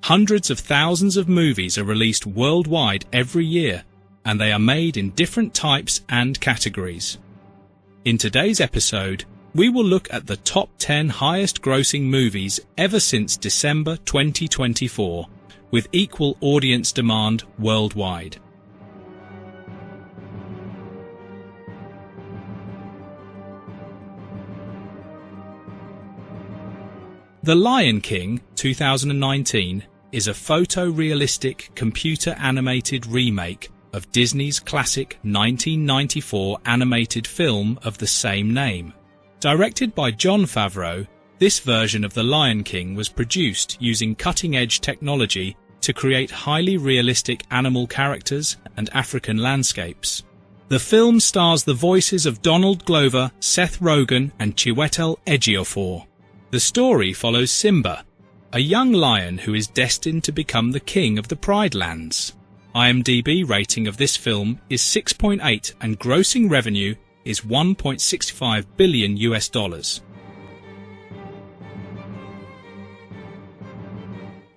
Hundreds of thousands of movies are released worldwide every year, and they are made in different types and categories. In today's episode, we will look at the top 10 highest-grossing movies ever since December 2024, with equal audience demand worldwide. The Lion King 2019 is a photorealistic computer-animated remake of Disney's classic 1994 animated film of the same name. Directed by Jon Favreau, this version of The Lion King was produced using cutting-edge technology to create highly realistic animal characters and African landscapes. The film stars the voices of Donald Glover, Seth Rogen, and Chiwetel Ejiofor. The story follows Simba, a young lion who is destined to become the king of the Pride Lands. IMDb rating of this film is 6.8 and grossing revenue is $1.65 billion.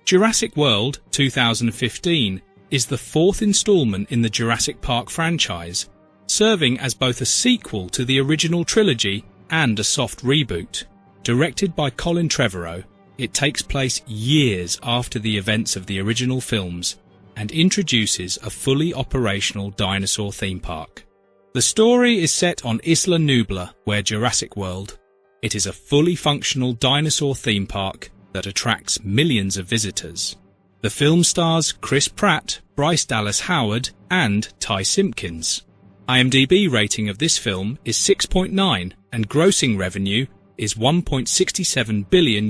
Jurassic World 2015 is the fourth installment in the Jurassic Park franchise, serving as both a sequel to the original trilogy and a soft reboot. Directed by Colin Trevorrow, it takes place years after the events of the original films and introduces a fully operational dinosaur theme park. The story is set on Isla Nublar, where Jurassic World. It is a fully functional dinosaur theme park that attracts millions of visitors. The film stars Chris Pratt, Bryce Dallas Howard, and Ty Simpkins. IMDb rating of this film is 6.9 and grossing revenue is $1.67 billion.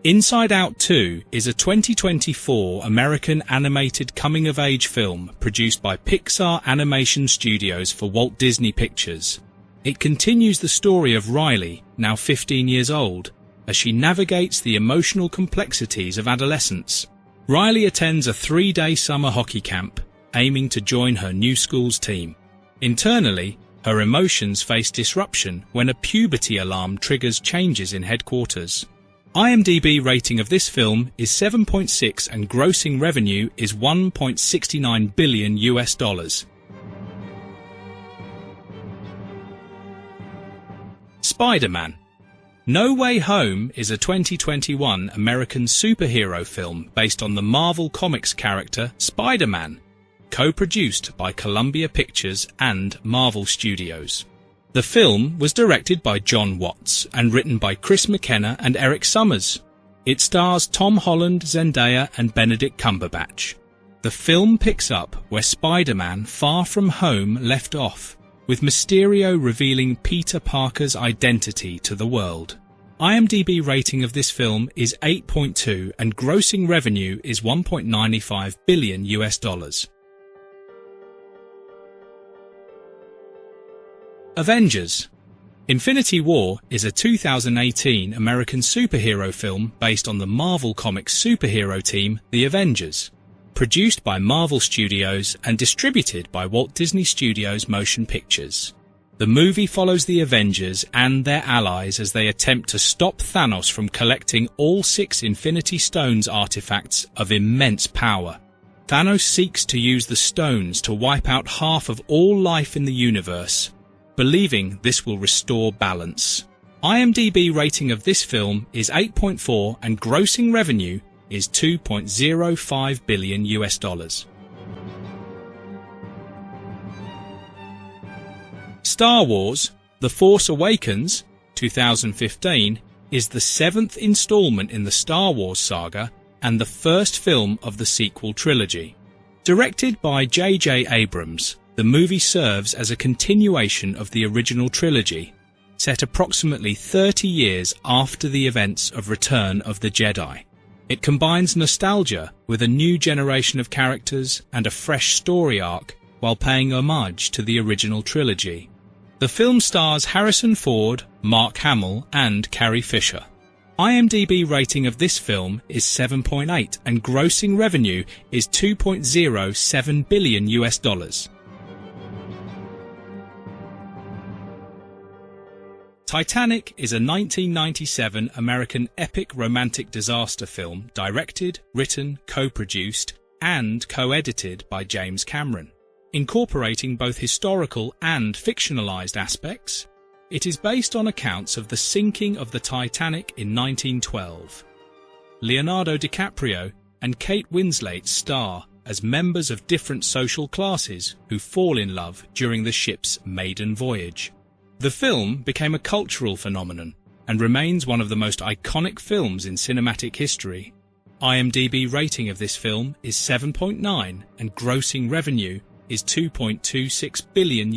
Inside Out 2 is a 2024 American animated coming-of-age film produced by Pixar Animation Studios for Walt Disney Pictures. It continues the story of Riley, now 15 years old, as she navigates the emotional complexities of adolescence. Riley attends a 3-day summer hockey camp, aiming to join her new school's team. Internally, her emotions face disruption when a puberty alarm triggers changes in headquarters. IMDb rating of this film is 7.6 and grossing revenue is $1.69 billion. Spider-Man. No Way Home is a 2021 American superhero film based on the Marvel Comics character Spider-Man, co-produced by Columbia Pictures and Marvel Studios. The film was directed by John Watts and written by Chris McKenna and Eric Summers. It stars Tom Holland, Zendaya, and Benedict Cumberbatch. The film picks up where Spider-Man Far From Home left off, with Mysterio revealing Peter Parker's identity to the world. IMDb rating of this film is 8.2 and grossing revenue is $1.95 billion. Avengers. Infinity War is a 2018 American superhero film based on the Marvel Comics superhero team, the Avengers. Produced by Marvel Studios and distributed by Walt Disney Studios Motion Pictures. The movie follows the Avengers and their allies as they attempt to stop Thanos from collecting all 6 Infinity Stones artifacts of immense power. Thanos seeks to use the stones to wipe out half of all life in the universe, believing this will restore balance. IMDb rating of this film is 8.4 and grossing revenue is $2.05 billion. Star Wars: The Force Awakens 2015 is the 7th installment in the Star Wars saga and the first film of the sequel trilogy. Directed by J.J. Abrams, the movie serves as a continuation of the original trilogy, set approximately 30 years after the events of Return of the Jedi. It combines nostalgia with a new generation of characters and a fresh story arc while paying homage to the original trilogy. The film stars Harrison Ford, Mark Hamill, and Carrie Fisher. IMDb rating of this film is 7.8 and grossing revenue is $2.07 billion. Titanic is a 1997 American epic romantic disaster film directed, written, co-produced, and co-edited by James Cameron. Incorporating both historical and fictionalized aspects, it is based on accounts of the sinking of the Titanic in 1912. Leonardo DiCaprio and Kate Winslet star as members of different social classes who fall in love during the ship's maiden voyage. The film became a cultural phenomenon and remains one of the most iconic films in cinematic history. IMDb rating of this film is 7.9 and grossing revenue is $2.26 billion.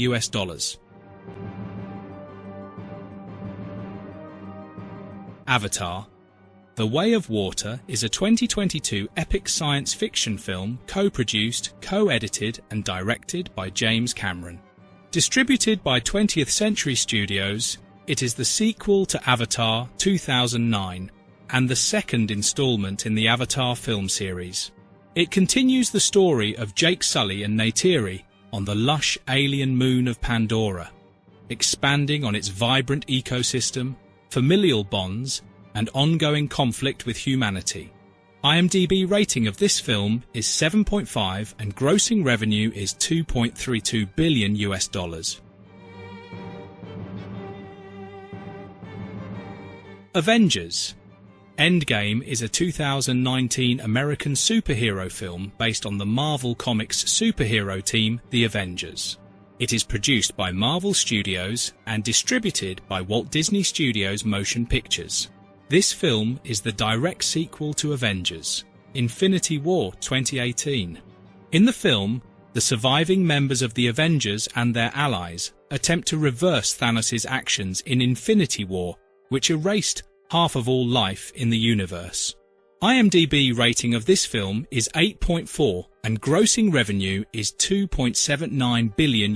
Avatar: The Way of Water is a 2022 epic science fiction film co-produced, co-edited and directed by James Cameron. Distributed by 20th Century Studios, it is the sequel to Avatar 2009 and the second installment in the Avatar film series. It continues the story of Jake Sully and Neytiri on the lush alien moon of Pandora, expanding on its vibrant ecosystem, familial bonds, and ongoing conflict with humanity. IMDb rating of this film is 7.5 and grossing revenue is $2.32 billion. Avengers: Endgame is a 2019 American superhero film based on the Marvel Comics superhero team, the Avengers. It is produced by Marvel Studios and distributed by Walt Disney Studios Motion Pictures. This film is the direct sequel to Avengers: Infinity War 2018. In the film, the surviving members of the Avengers and their allies attempt to reverse Thanos' actions in Infinity War, which erased half of all life in the universe. IMDb rating of this film is 8.4 and grossing revenue is $2.79 billion.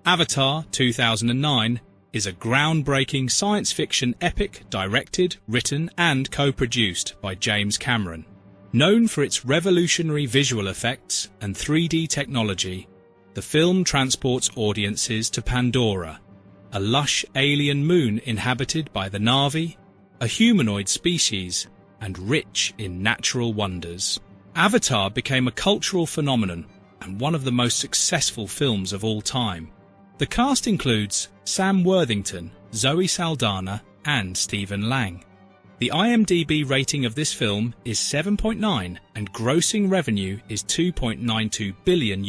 Avatar 2009 is a groundbreaking science fiction epic directed, written and co-produced by James Cameron. Known for its revolutionary visual effects and 3D technology, the film transports audiences to Pandora, a lush alien moon inhabited by the Na'vi, a humanoid species, and rich in natural wonders. Avatar became a cultural phenomenon and one of the most successful films of all time. The cast includes Sam Worthington, Zoe Saldana, and Stephen Lang. The IMDb rating of this film is 7.9 and grossing revenue is $2.92 billion.